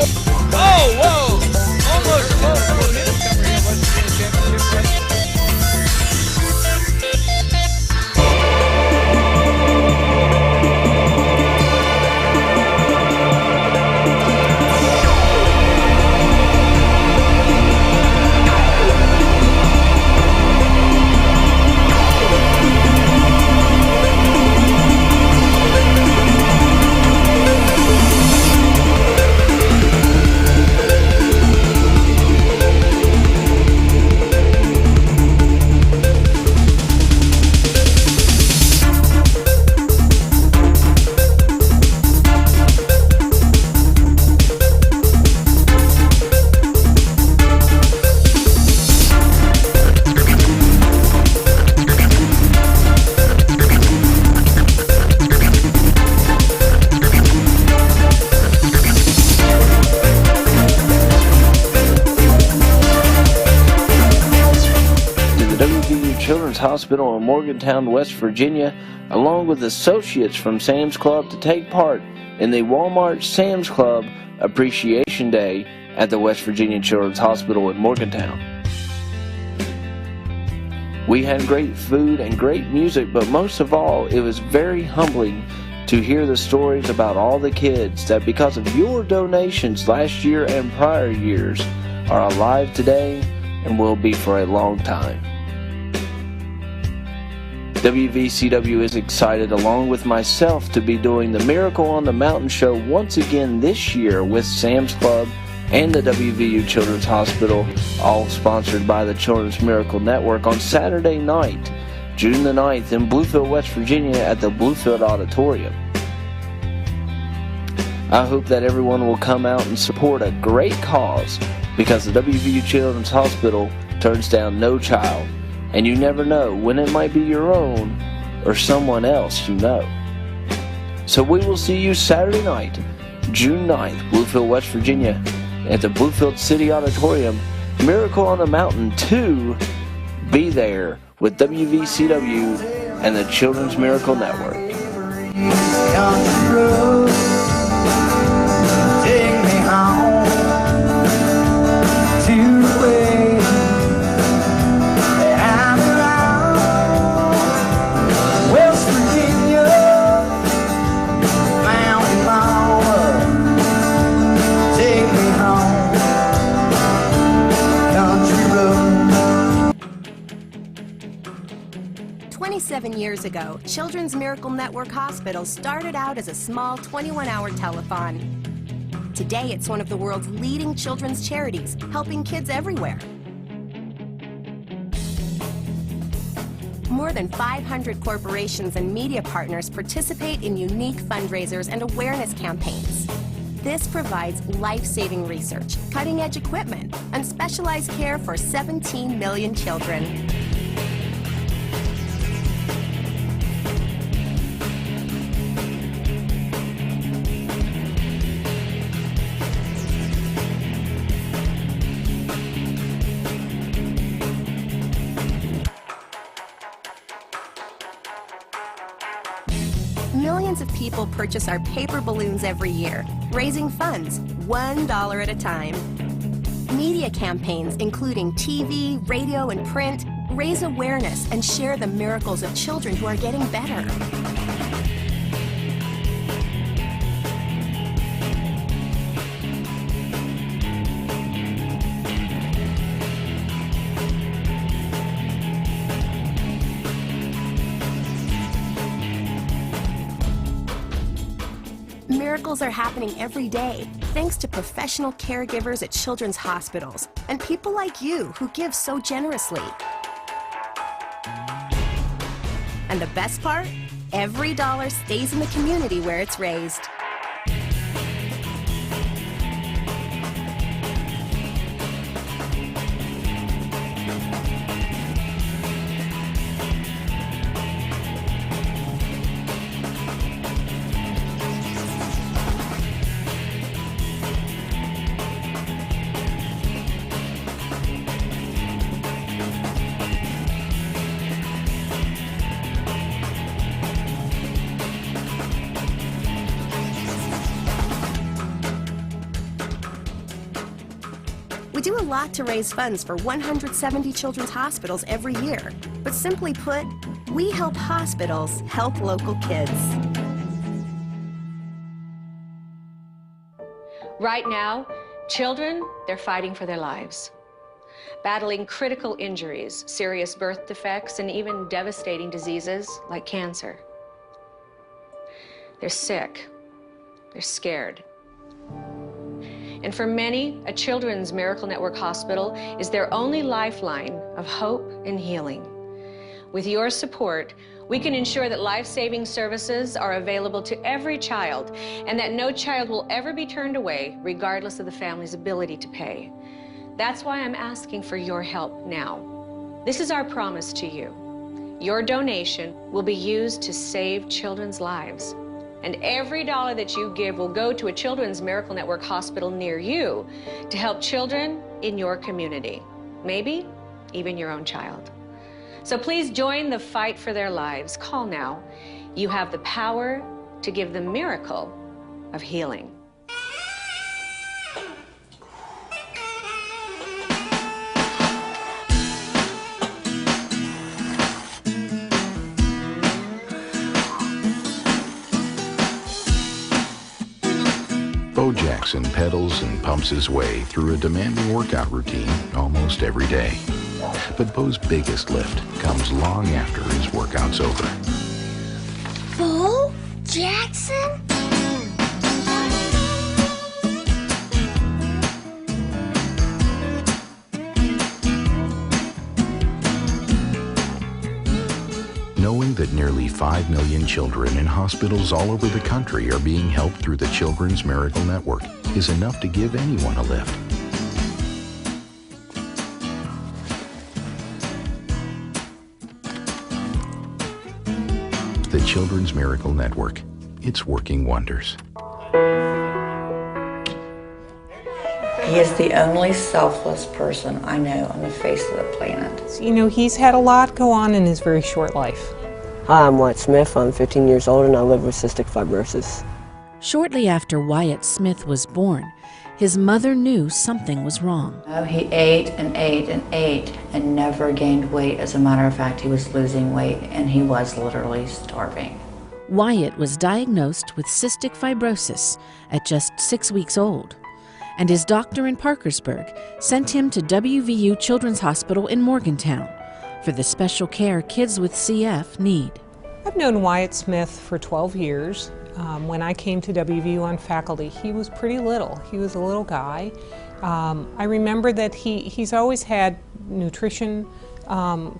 Oh, whoa! Almost a multiple hit cover here, West Virginia Championship Wrestling. Children's Hospital in Morgantown, West Virginia, along with associates from Sam's Club to take part in the Walmart Sam's Club Appreciation Day at the West Virginia Children's Hospital in Morgantown. We had great food and great music, but most of all, it was very humbling to hear the stories about all the kids that, because of your donations last year and prior years, are alive today and will be for a long time. WVCW is excited, along with myself, to be doing the Miracle on the Mountain show once again this year with Sam's Club and the WVU Children's Hospital, all sponsored by the Children's Miracle Network, on Saturday night, June the 9th in Bluefield, West Virginia at the Bluefield Auditorium. I hope that everyone will come out and support a great cause, because the WVU Children's Hospital turns down no child. And you never know when it might be your own or someone else you know. So we will see you Saturday night, June 9th, Bluefield, West Virginia, at the Bluefield City Auditorium, Miracle on the Mountain 2. Be there with WVCW and the Children's Miracle Network. Take me home to the way. Years ago, Children's Miracle Network Hospital started out as a small 21-hour telethon. Today, it's one of the world's leading children's charities, helping kids everywhere. More than 500 corporations and media partners participate in unique fundraisers and awareness campaigns. This provides life-saving research, cutting-edge equipment, and specialized care for 17 million children. Millions of people purchase our paper balloons every year, raising funds $1 at a time. Media campaigns, including TV, radio, and print, raise awareness and share the miracles of children who are getting better. Miracles are happening every day, thanks to professional caregivers at children's hospitals and people like you who give so generously. And the best part? Every dollar stays in the community where it's raised. We do a lot to raise funds for 170 children's hospitals every year. But simply put, we help hospitals help local kids. Right now, children, they're fighting for their lives, battling critical injuries, serious birth defects, and even devastating diseases like cancer. They're sick, they're scared. And for many, a Children's Miracle Network hospital is their only lifeline of hope and healing. With your support, we can ensure that life-saving services are available to every child and that no child will ever be turned away, regardless of the family's ability to pay. That's why I'm asking for your help now. This is our promise to you. Your donation will be used to save children's lives. And every dollar that you give will go to a Children's Miracle Network hospital near you to help children in your community, maybe even your own child. So please join the fight for their lives. Call now. You have the power to give the miracle of healing. Bo Jackson pedals and pumps his way through a demanding workout routine almost every day. But Bo's biggest lift comes long after his workout's over. Bo Jackson? Knowing that nearly 5 million children in hospitals all over the country are being helped through the Children's Miracle Network is enough to give anyone a lift. The Children's Miracle Network. It's working wonders. He is the only selfless person I know on the face of the planet. You know, he's had a lot go on in his very short life. Hi, I'm Wyatt Smith. I'm 15 years old and I live with cystic fibrosis. Shortly after Wyatt Smith was born, his mother knew something was wrong. He ate and ate and ate and never gained weight. As a matter of fact, he was losing weight and he was literally starving. Wyatt was diagnosed with cystic fibrosis at just 6 weeks old, and his doctor in Parkersburg sent him to WVU Children's Hospital in Morgantown for the special care kids with CF need. I've known Wyatt Smith for 12 years. When I came to WVU on faculty, he was pretty little. He was a little guy. I remember that he's always had nutrition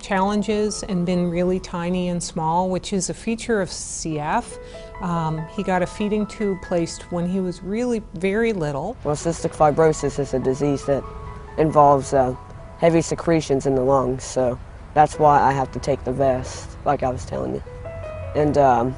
challenges and been really tiny and small, which is a feature of CF. He got a feeding tube placed when he was really very little. Well, cystic fibrosis is a disease that involves heavy secretions in the lungs, so that's why I have to take the vest, like I was telling you. And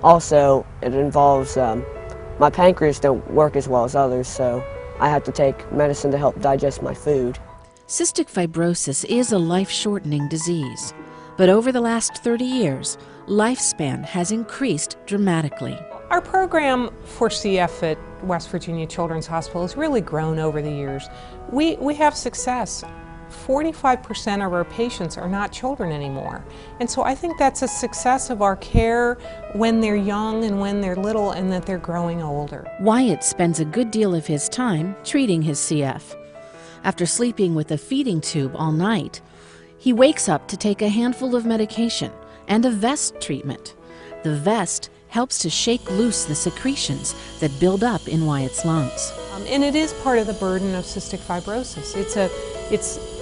also, it involves my pancreas don't work as well as others, so I have to take medicine to help digest my food. Cystic fibrosis is a life-shortening disease, but over the last 30 years, lifespan has increased dramatically. Our program for CF at West Virginia Children's Hospital has really grown over the years. We have success. 45% of our patients are not children anymore. And so I think that's a success of our care when they're young and when they're little and that they're growing older. Wyatt spends a good deal of his time treating his CF. After sleeping with a feeding tube all night, he wakes up to take a handful of medication and a vest treatment. The vest helps to shake loose the secretions that build up in Wyatt's lungs. And it is part of the burden of cystic fibrosis.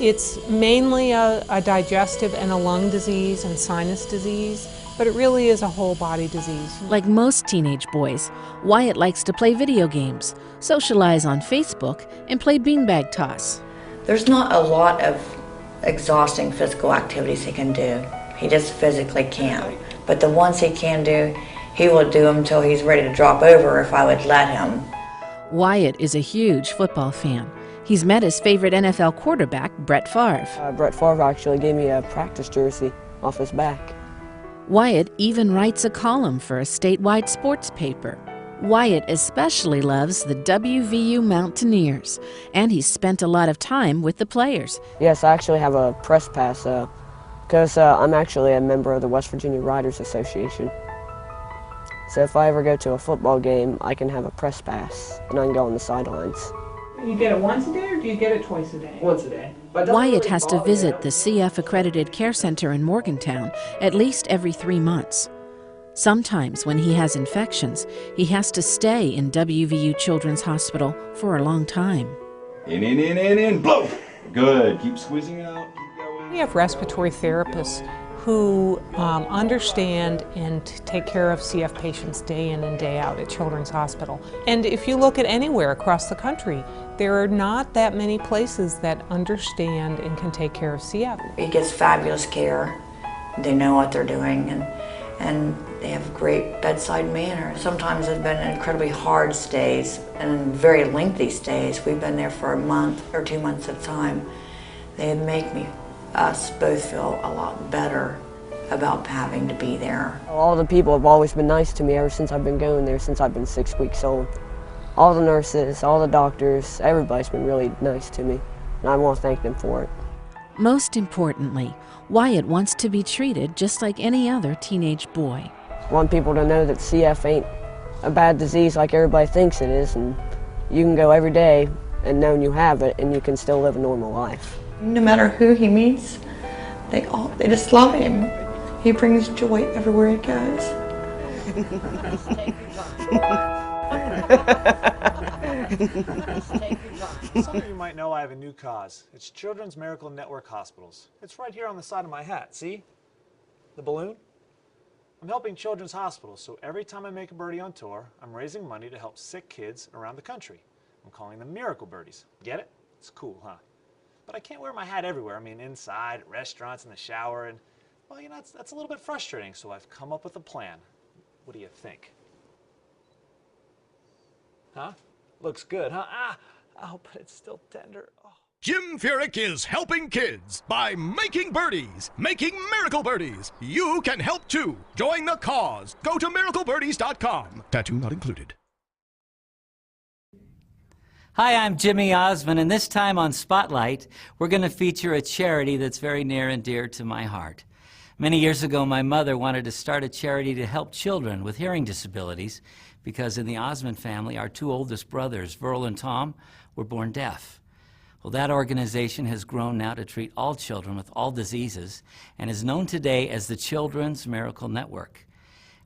It's mainly a digestive and a lung disease and sinus disease, but it really is a whole body disease. Like most teenage boys, Wyatt likes to play video games, socialize on Facebook, and play beanbag toss. There's not a lot of exhausting physical activities he can do. He just physically can. But the ones he can do, he will do them until he's ready to drop over if I would let him. Wyatt is a huge football fan. He's met his favorite NFL quarterback, Brett Favre. Brett Favre actually gave me a practice jersey off his back. Wyatt even writes a column for a statewide sports paper. Wyatt especially loves the WVU Mountaineers, and he's spent a lot of time with the players. Yes, I actually have a press pass because I'm actually a member of the West Virginia Riders Association. So if I ever go to a football game, I can have a press pass and I can go on the sidelines. You get it once a day or do you get it twice a day? Once a day. Wyatt has to visit the CF-accredited care center in Morgantown at least every 3 months. Sometimes when he has infections, he has to stay in WVU Children's Hospital for a long time. In, blow! Good, keep squeezing it out, keep going. We have respiratory therapists who understand and take care of CF patients day in and day out at Children's Hospital. And if you look at anywhere across the country, there are not that many places that understand and can take care of CF. He gets fabulous care. They know what they're doing, and they have great bedside manner. Sometimes it's been incredibly hard stays and very lengthy stays. We've been there for a month or 2 months at a time. They make us both feel a lot better about having to be there. All the people have always been nice to me ever since I've been going there, since I've been 6 weeks old. All the nurses, all the doctors, everybody's been really nice to me, and I want to thank them for it. Most importantly, Wyatt wants to be treated just like any other teenage boy. I want people to know that CF ain't a bad disease like everybody thinks it is, and you can go every day and know you have it, and you can still live a normal life. No matter who he meets, they just love him. He brings joy everywhere he goes. Some of you might know I have a new cause. It's Children's Miracle Network Hospitals. It's right here on the side of my hat, see? The balloon? I'm helping children's hospitals, so every time I make a birdie on tour, I'm raising money to help sick kids around the country. I'm calling them Miracle Birdies. Get it? It's cool, huh? But I can't wear my hat everywhere. I mean, inside, at restaurants, in the shower, and, well, you know, that's a little bit frustrating, so I've come up with a plan. What do you think? Huh? Looks good, huh? Oh, but it's still tender. Oh. Jim Furyk is helping kids by making birdies, making miracle birdies. You can help too. Join the cause. Go to miraclebirdies.com. Tattoo not included. Hi, I'm Jimmy Osmond, and this time on Spotlight, we're going to feature a charity that's very near and dear to my heart. Many years ago, my mother wanted to start a charity to help children with hearing disabilities because in the Osmond family, our two oldest brothers, Verl and Tom, were born deaf. Well, that organization has grown now to treat all children with all diseases and is known today as the Children's Miracle Network.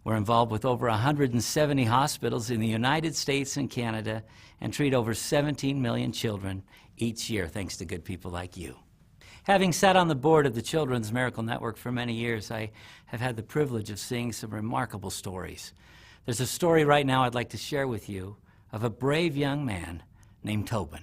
We're involved with over 170 hospitals in the United States and Canada and treat over 17 million children each year, thanks to good people like you. Having sat on the board of the Children's Miracle Network for many years, I have had the privilege of seeing some remarkable stories. There's a story right now I'd like to share with you of a brave young man named Tobin.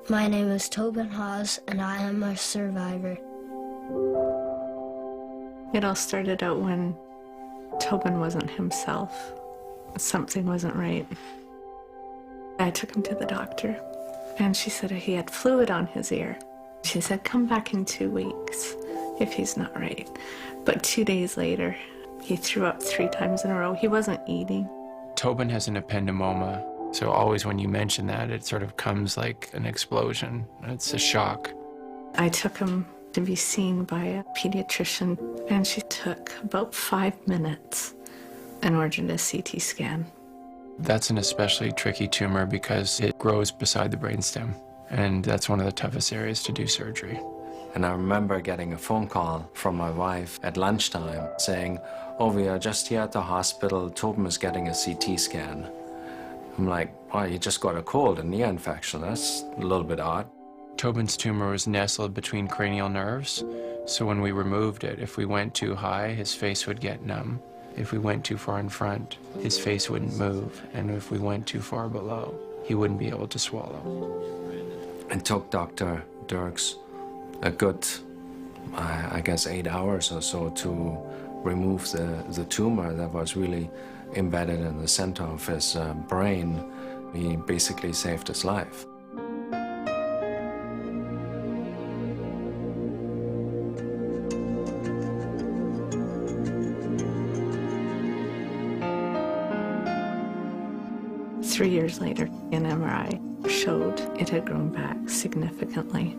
My name is Tobin Haas, and I am a survivor. It all started out when Tobin wasn't himself. Something wasn't right. I took him to the doctor, and she said he had fluid on his ear. She said, come back in 2 weeks if he's not right. But 2 days later, he threw up 3 times in a row. He wasn't eating. Tobin has an ependymoma. So always when you mention that, it sort of comes like an explosion. It's a shock. I took him to be seen by a pediatrician, and she took about 5 minutes and ordered a CT scan. That's an especially tricky tumor because it grows beside the brainstem, and that's one of the toughest areas to do surgery. And I remember getting a phone call from my wife at lunchtime saying, oh, we are just here at the hospital, Tobin is getting a CT scan. I'm like, wow, you just got a cold and ear infection. That's a little bit odd. Tobin's tumor was nestled between cranial nerves, so when we removed it, if we went too high, his face would get numb. If we went too far in front, his face wouldn't move. And if we went too far below, he wouldn't be able to swallow. It took Dr. Dirks a good, I guess, 8 hours or so to remove the tumor that was really embedded in the center of his brain. He basically saved his life. Three years later, an MRI showed it had grown back significantly.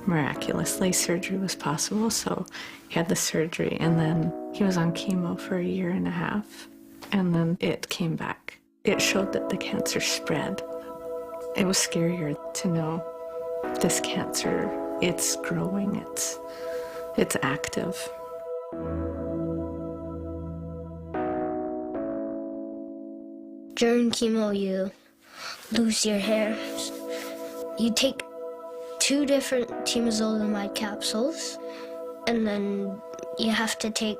Miraculously, surgery was possible, so he had the surgery, and then he was on chemo for 1.5 years, and then it came back. It showed that the cancer spread. It was scarier to know this cancer, it's growing, it's active. During chemo, you lose your hair. You take 2 different temozolomide capsules, and then you have to take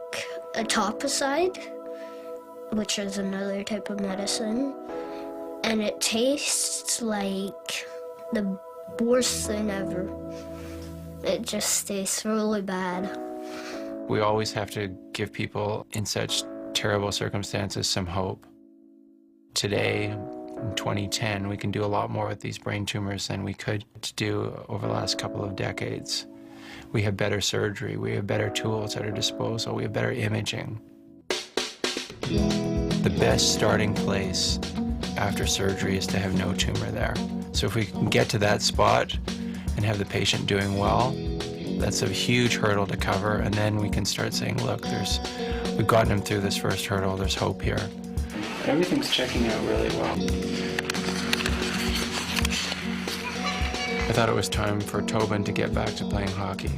etoposide, which is another type of medicine, and it tastes like the worst thing ever. It just tastes really bad. We always have to give people in such terrible circumstances some hope. Today, in 2010, we can do a lot more with these brain tumors than we could do over the last couple of decades. We have better surgery, we have better tools at our disposal, we have better imaging. The best starting place after surgery is to have no tumor there. So if we can get to that spot and have the patient doing well, that's a huge hurdle to cover, and then we can start saying, look, we've gotten him through this first hurdle, there's hope here. Everything's checking out really well. I thought it was time for Tobin to get back to playing hockey,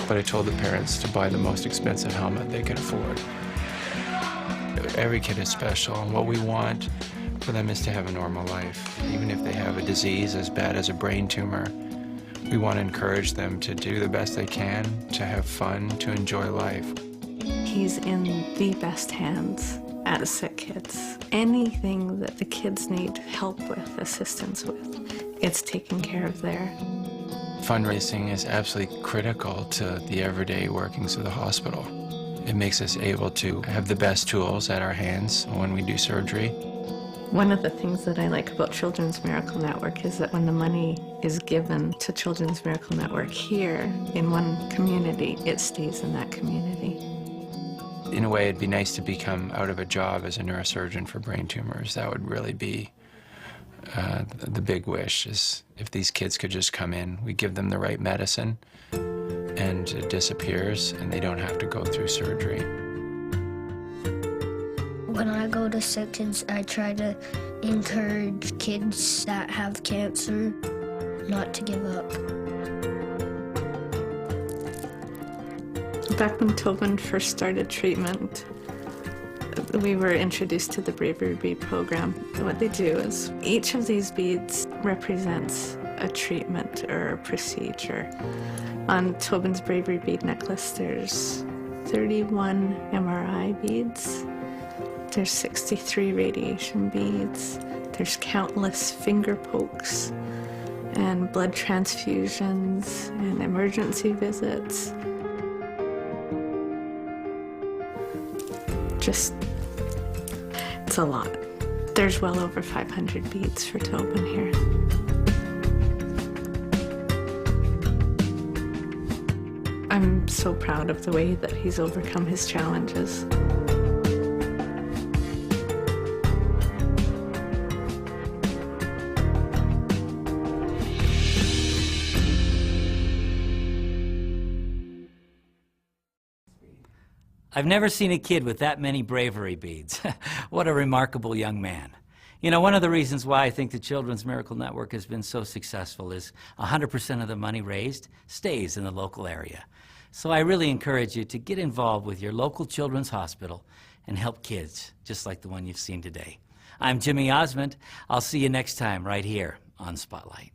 but I told the parents to buy the most expensive helmet they could afford. Every kid is special, and what we want for them is to have a normal life. Even if they have a disease as bad as a brain tumor, we want to encourage them to do the best they can, to have fun, to enjoy life. He's in the best hands at Sick Kids. Anything that the kids need help with, assistance with, it's taken care of there. Fundraising is absolutely critical to the everyday workings of the hospital. It makes us able to have the best tools at our hands when we do surgery. One of the things that I like about Children's Miracle Network is that when the money is given to Children's Miracle Network here in one community, it stays in that community. In a way, it'd be nice to become out of a job as a neurosurgeon for brain tumors. That would really be the big wish, is if these kids could just come in, we give them the right medicine, and it disappears, and they don't have to go through surgery. When I go to Sick Kids, I try to encourage kids that have cancer not to give up. Back when Tobin first started treatment, we were introduced to the Bravery Bead program. What they do is each of these beads represents a treatment or a procedure. On Tobin's Bravery Bead necklace, there's 31 MRI beads, there's 63 radiation beads, there's countless finger pokes and blood transfusions and emergency visits. It's a lot. There's well over 500 beads for Tobin here. I'm so proud of the way that he's overcome his challenges. I've never seen a kid with that many bravery beads. What a remarkable young man. You know, one of the reasons why I think the Children's Miracle Network has been so successful is 100% of the money raised stays in the local area. So I really encourage you to get involved with your local children's hospital and help kids, just like the one you've seen today. I'm Jimmy Osmond. I'll see you next time right here on Spotlight.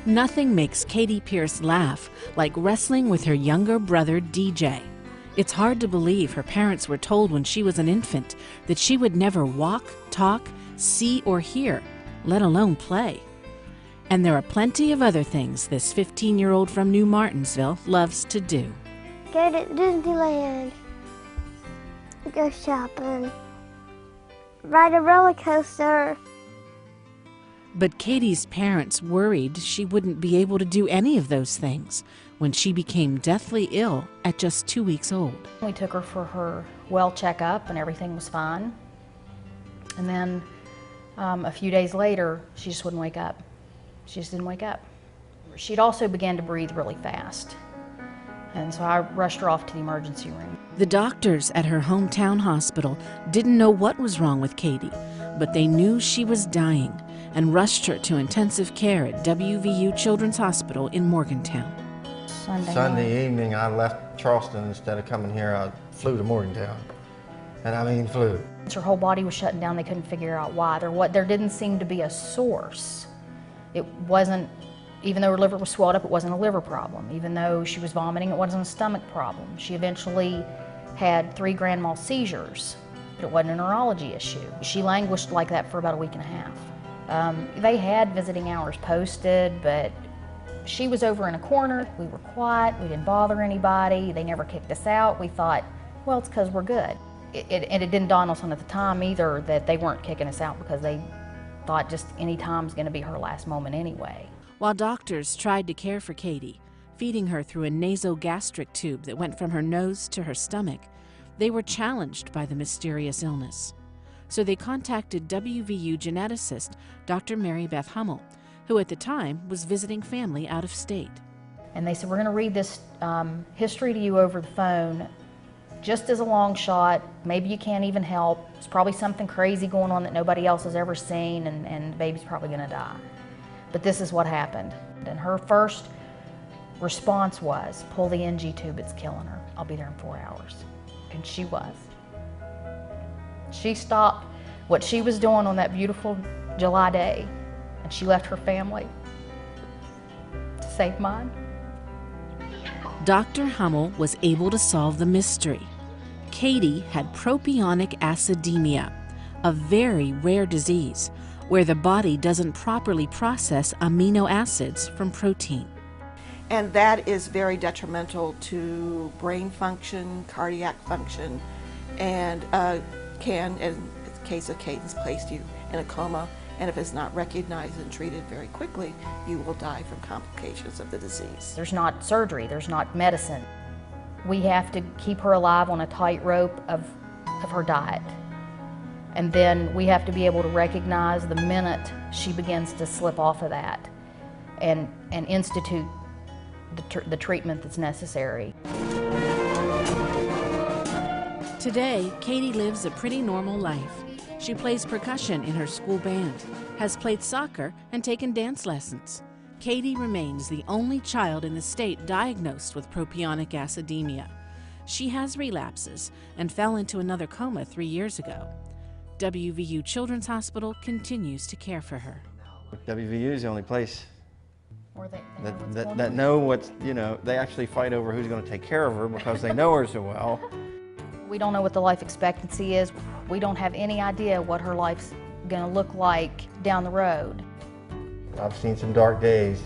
Nothing makes Katie Pierce laugh like wrestling with her younger brother, DJ. It's hard to believe her parents were told when she was an infant that she would never walk, talk, see, or hear, let alone play. And there are plenty of other things this 15-year-old from New Martinsville loves to do. Go to Disneyland, go shopping, ride a roller coaster. But Katie's parents worried she wouldn't be able to do any of those things when she became deathly ill at just 2 weeks old. We took her for her well checkup and everything was fine. And then a few days later, she just wouldn't wake up. She just didn't wake up. She'd also began to breathe really fast. And so I rushed her off to the emergency room. The doctors at her hometown hospital didn't know what was wrong with Katie, but they knew she was dying and rushed her to intensive care at WVU Children's Hospital in Morgantown. Sunday evening, I left Charleston. Instead of coming here, I flew to Morgantown. And I mean flew. Her whole body was shutting down. They couldn't figure out why. There didn't seem to be a source. It wasn't, even though her liver was swelled up, it wasn't a liver problem. Even though she was vomiting, it wasn't a stomach problem. She eventually had 3 grand mal seizures, but it wasn't a neurology issue. She languished like that for about a week and a half. They had visiting hours posted, but she was over in a corner. We were quiet, we didn't bother anybody, they never kicked us out. We thought, well, it's because we're good. And it didn't dawn us on at the time either that they weren't kicking us out because they thought just any time's gonna be her last moment anyway. While doctors tried to care for Katie, feeding her through a nasogastric tube that went from her nose to her stomach, they were challenged by the mysterious illness. So they contacted WVU geneticist Dr. Mary Beth Hummel, who at the time was visiting family out of state. And they said, we're gonna read this history to you over the phone, just as a long shot. Maybe you can't even help. It's probably something crazy going on that nobody else has ever seen, and the baby's probably gonna die. But this is what happened. And her first response was, pull the NG tube, it's killing her. I'll be there in 4 hours. And she was. She stopped what she was doing on that beautiful July day, and she left her family to save mine. Dr. Hummel was able to solve the mystery. Katie had propionic acidemia, a very rare disease where the body doesn't properly process amino acids from protein. And that is very detrimental to brain function, cardiac function, and can, in the case of Caden's, place you in a coma. And if it's not recognized and treated very quickly, you will die from complications of the disease. There's not surgery, there's not medicine. We have to keep her alive on a tightrope of her diet. And then we have to be able to recognize the minute she begins to slip off of that and institute the treatment that's necessary. Today, Katie lives a pretty normal life. She plays percussion in her school band, has played soccer, and taken dance lessons. Katie remains the only child in the state diagnosed with propionic acidemia. She has relapses and fell into another coma 3 years ago. WVU Children's Hospital continues to care for her. WVU is the only place that know what's, they actually fight over who's going to take care of her because they know her so well. We don't know what the life expectancy is. We don't have any idea what her life's gonna look like down the road. I've seen some dark days,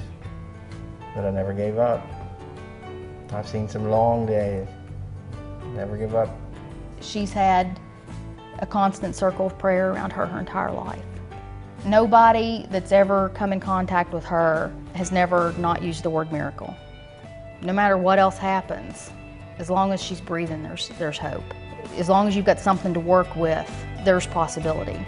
but I never gave up. I've seen some long days, never give up. She's had a constant circle of prayer around her entire life. Nobody that's ever come in contact with her has never not used the word miracle. No matter what else happens, as long as she's breathing, there's hope. As long as you've got something to work with, there's possibility.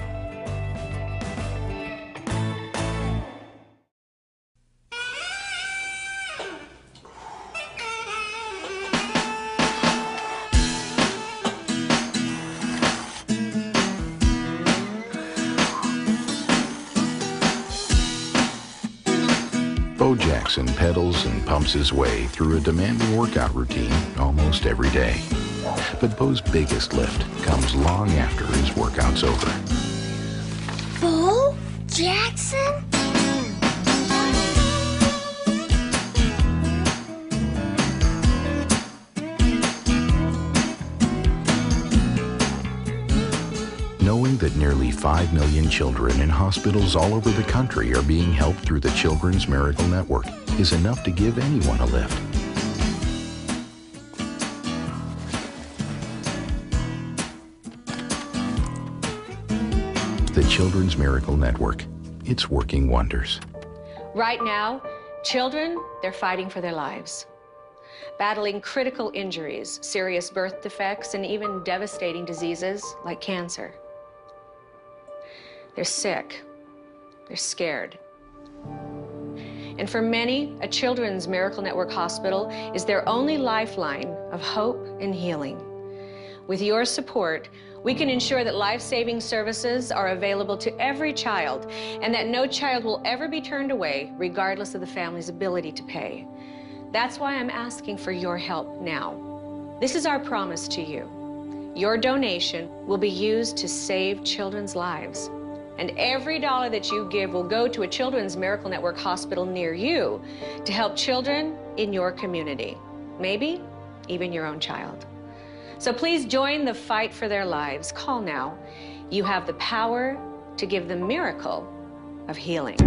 Bo Jackson pedals and pumps his way through a demanding workout routine almost every day. But Bo's biggest lift comes long after his workout's over. Bo Jackson? that nearly 5 million children in hospitals all over the country are being helped through the Children's Miracle Network is enough to give anyone a lift. The Children's Miracle Network. It's working wonders. Right now, children, they're fighting for their lives, battling critical injuries, serious birth defects, and even devastating diseases like cancer. They're sick. They're scared. And for many, a Children's Miracle Network hospital is their only lifeline of hope and healing. With your support, we can ensure that life-saving services are available to every child and that no child will ever be turned away, regardless of the family's ability to pay. That's why I'm asking for your help now. This is our promise to you. Your donation will be used to save children's lives. And every dollar that you give will go to a Children's Miracle Network hospital near you to help children in your community, maybe even your own child. So please join the fight for their lives. Call now. You have the power to give the miracle of healing.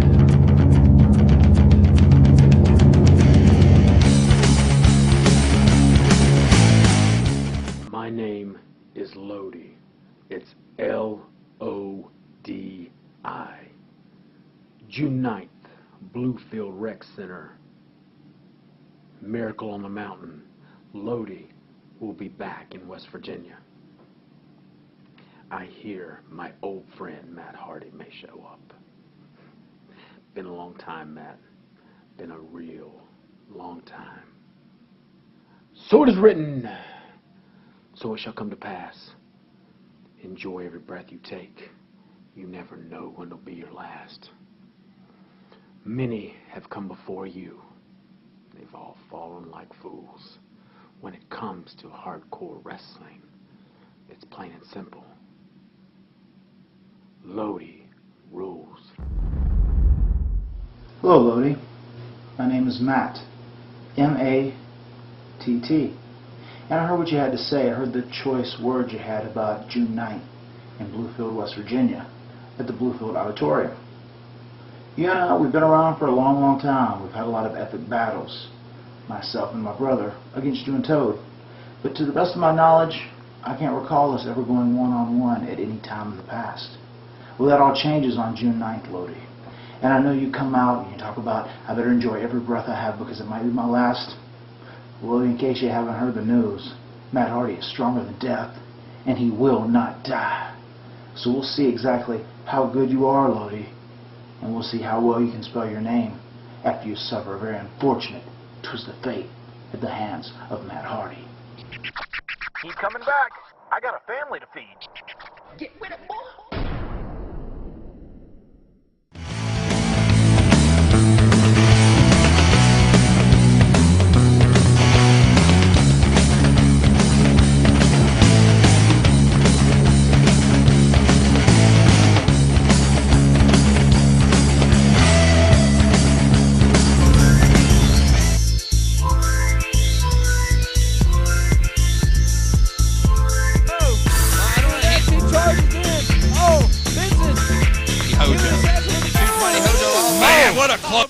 My name is Lodi. It's L-O-D-I. June 9th, Bluefield Rec Center. Miracle on the Mountain. Lodi will be back in West Virginia. I hear my old friend Matt Hardy may show up. Been a long time, Matt. Been a real long time. So it is written, so it shall come to pass. Enjoy every breath you take. You never know when it'll be your last. Many have come before you. They've all fallen like fools. When it comes to hardcore wrestling, it's plain and simple. Lodi rules. Hello, Lodi. My name is Matt. M-A-T-T. And I heard what you had to say. I heard the choice words you had about June 9th in Bluefield, West Virginia, at the Bluefield Auditorium. You know, we've been around for a long, long time. We've had a lot of epic battles, myself and my brother, against you and Toad. But to the best of my knowledge, I can't recall us ever going one-on-one at any time in the past. Well, that all changes on June 9th, Lodi. And I know you come out and you talk about, I better enjoy every breath I have because it might be my last. Well, in case you haven't heard the news, Matt Hardy is stronger than death, and he will not die. So we'll see exactly how good you are, Lodi, and we'll see how well you can spell your name after you suffer a very unfortunate twist of fate at the hands of Matt Hardy. Keep coming back. I got a family to feed. Get with it, boy. Man, what a close.